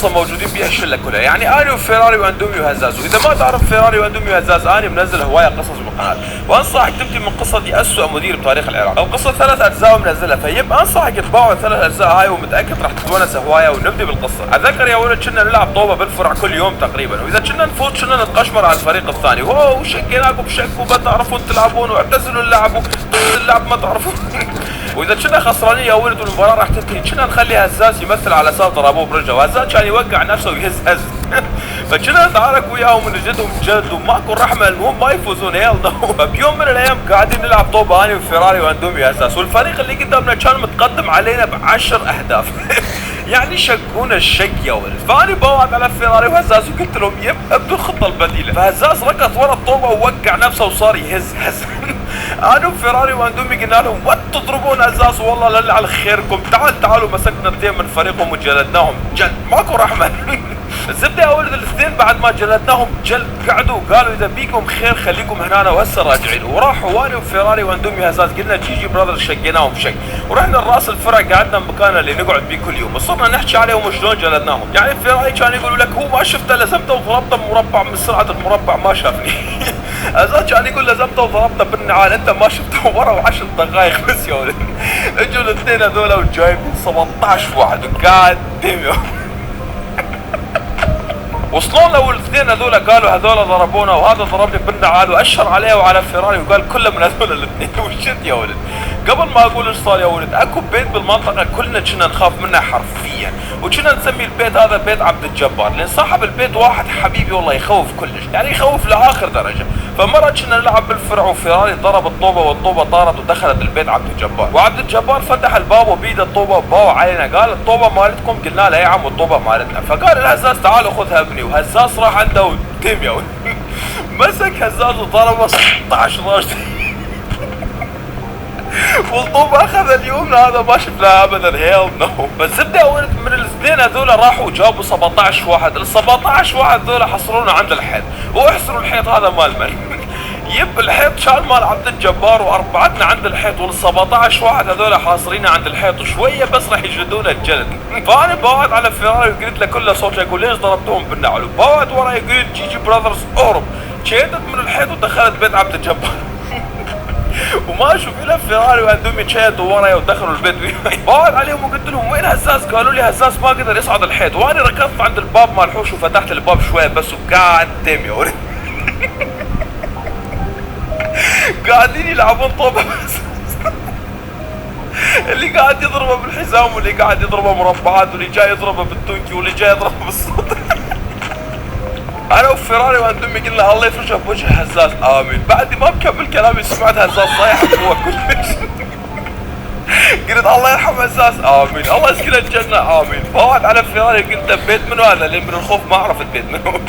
القصه موجودين بيها الشله كلها، يعني اني وفيراري واندومي وهزاز. واذا ما تعرف فيراري واندومي وهزاز، اني منزل هوايه قصص بالقناه، وانصحك تبدي من قصتي اسوء مدير بتاريخ العراق. القصه 3 اجزاء ومنزلها، فيب انصحك تباوع ال3 اجزاء هاي، ومتاكد راح تتونس هوايه. ونبدي بالقصه. اتذكر يا ولد كنا نلعب طوبه بالفرع كل يوم تقريبا، واذا كنا نفوت كنا نتقشمر على الفريق الثاني، واو شكيناكم بشك وما تعرفون تلعبون واعتزلوا اللعب اللعب ما تعرفون. واذا كنا خسرانين يا ولد والمباراه راح تنتهي، كنا نخلي هزاز يمثل على اساس ضربوه برجله، وهزاز كان يوقع نفسه ويهز هز. فكنا نتعارك وياهم ونجدهم جلد وماكو رحمه، المهم ما يفوزون هيل نو. فبيوم من الايام قاعدين نلعب طوبه اني وفيراري واندومي وهزاز، والفريق اللي قدامنا كان متقدم علينا ب10 اهداف. يعني شقونا الشق يا ولد. فاني بوعد على فيراري وهزاز وقلت لهم يب ابدوا الخطه البديله. فهزاز ركض ورا الطوبه ووقع نفسه وصار يهز هز. انا وفيراري واندومي قلنا لهم وات تضربون هزاز، والله لله على خيركم، تعالوا مسكنا 2 من فريقهم وجلدناهم جلد ماكو رحمه. الزبده يا ولد الاثنين بعد ما جلدناهم جلد قعدوا وقالوا اذا بيكم خير خليكم هنا وهسه راجعين. وراحوا واني وفيراري واندومي هزاز قلنا جي براذرز شقيناهم شق، ورحنا لراس الفرع قعدنا بمكاننا اللي نقعد بيه كل يوم، وصرنا نحكي عليهم وشلون جلدناهم. يعني فيراري كان يقول لك هو ما شفته لزمته وضربته بمربع من سرعه المربع ما شافني. هزاز كان يقول لزمته وضربته بالنعال انت ما شفته ورا و10 دقائق بس يا ولد. اجوا الاثنين هذول وجايبين 17 واحد وقاعد وصلوا لو الاثنين هذول قالوا هذول ضربونا وهذا ضربني بالنعال، واشر عليه وعلى فيراري وقال كله من هذول الاثنين. وشت يا ولد. قبل ما اقول ايش صار يا ولد، اكو بيت بالمنطقه كلنا كنا نخاف منه حرفيا، وكنا نسمي البيت هذا بيت عبد الجبار، لان صاحب البيت واحد حبيبي والله يخوف كلش، يعني يخوف لاخر درجه. فمره كنا نلعب بالفرع وفيراري ضرب الطوبه والطوبه طارت ودخلت البيت عبد الجبار، وعبد الجبار فتح الباب وبيد الطوبه وباوع علينا قال الطوبه مالتكم، قلنا له يا عم الطوبه مالتنا. فقال الهزاز تعال خذها ابني، وهزاز راح عنده ودم يا ولد. مسك هزاز وضربه 16 ضربه. والطوبة اخذ اليوم هذا ما شفناه ابدا هيل نو. بس زبده يا ولد من الاثنين هذول راحوا وجابوا 17 واحد، ال 17 واحد هذول حصرونا عند الحيط، واحسروا الحيط هذا مال من؟ يب الحيط كان مال عبد الجبار، واربعتنا عند الحيط، وال 17 واحد هذول حاصرين عند الحيط، وشويه بس راح يجلدونا الجلد. فانا بوعد على فيراري وقلت له كله صوت يقول ليش ضربتهم بالنعل، وبوعد ورا يقول جي براذرز اهرب. شيدت من الحيط ودخلت بيت عبد الجبار. وما اشوف الا فيراري واندومي شيتوا وراي ودخلوا البيت وياي. بوعد عليهم وقلت لهم وين هزاز؟ قالوا لي هزاز ما قدر يصعد الحيط، وانا ركضت عند الباب مال الحوش وفتحت الباب شويه بس، وقاعد دم يا ولد. قاعدين يلعبون طوبه بس. اللي قاعد يضربه بالحزام، واللي قاعد يضربه مربعات، واللي جاي يضربه بالتونكي، واللي جاي يضربه بالصوت. انا وفيراري واندومي قلنا الله يفرجها بوجه هزاز امين. بعد ما بكمل كلامي سمعت هزاز صايح جوا كلش. قلت الله يرحم هزاز امين، الله يسكنه الجنه امين. فوعد على فيراري قلت بيت منو هذا؟ لان من الخوف ما عرفت بيت منو.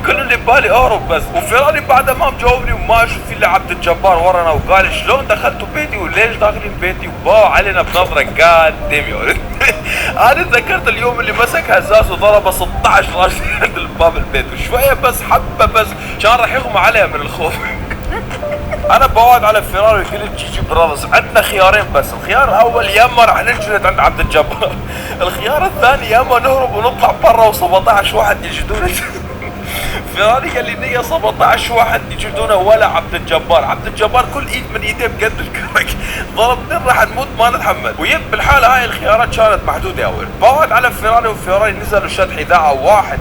كل اللي ببالي اهرب بس. وفيراري بعد ما مجاوبني وما اشوف الا عبد الجبار ورانا، وقال شلون دخلتوا بيتي وليش داخلين بيتي؟ وباوع علينا بنظره قاد دم يا ولد. انا تذكرت اليوم اللي مسك هزاز وضربه 16 راشد عند الباب البيت، وشويه بس حبه بس كان راح يغمى عليه من الخوف. انا بوعد على فيراري وقلت جي براذرز عندنا خيارين بس، الخيار الاول يا اما راح ننجلد عند عبد الجبار، الخيار الثاني يا اما نهرب ونطلع برا و17 واحد يجدونا. فيراري قال لي نية 17 واحد يجدونه ولا عبد الجبار، عبد الجبار كل ايد من ايديه بقد الكرك، ضربتين راح نموت ما نتحمل. ويب بالحالة هاي الخيارات كانت محدودة يا ولد. بوعد على فيراري وفيراري نزلوا شد حذاء 1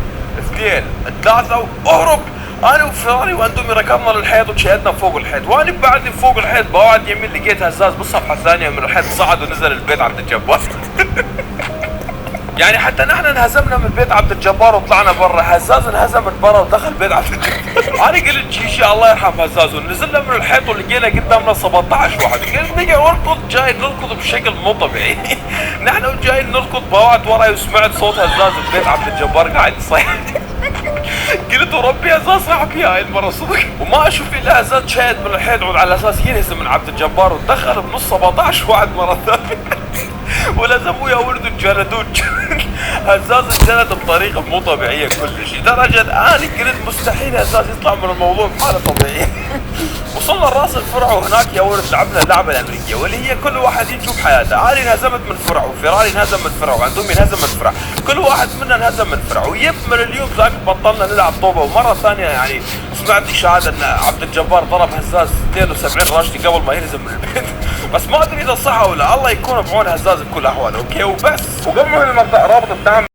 2 3 واهرب. انا وفيراري واندومي ركضنا للحيط وشيدنا فوق الحيط، وانا بعدني فوق الحيط بوعد يمين لقيت هزاز بالصفحة الثانية من الحيط صعد ونزل البيت عبد الجبار. يعني حتى نحن انهزمنا من بيت عبد الجبار وطلعنا برا، هزاز انهزم من برا ودخل بيت عبد الجبار. انا قلت جيجي الله يرحم هزاز، ونزلنا من الحيط ولقينا قدامنا 17 واحد، قلت نجي نركض جاي نركض بشكل مو طبيعي. نحن جايين نركض بوعد وراي وسمعت صوت هزاز ببيت عبد الجبار قاعد يصيح. قلت وربي هزاز صاحبي هاي المره صدق، وما اشوف الا هزاز شاهد من الحيط على اساس ينهزم من عبد الجبار، ودخل بنص 17 واحد مره ثانيه. ولزموه يا ولد جلدوه. هزاز انجلد بطريقة مو طبيعية كلش، لدرجة أنا قلت مستحيل هزاز يطلع من الموضوع بحالة طبيعية. وصلنا لراس الفرع وهناك يا ولد لعبنا اللعبة الأمريكية واللي هي كل واحد يشوف حياته. أنا انهزمت من فرع وفيراري انهزم من فرع وعندهم انهزم من فرع، كل واحد منا انهزم من فرع. ويب من اليوم ذاك بطلنا نلعب طوبة. ومرة ثانية يعني سمعت إشاعة أن عبد الجبار ضرب هزاز 72 رشتي قبل ما ينهزم من البيت. بس ما أدري إذا صح أو لا، الله يكون بعون هزاز بكل الأحوال. أوكي وبس. وقبل ما نبدأ رابط الدعم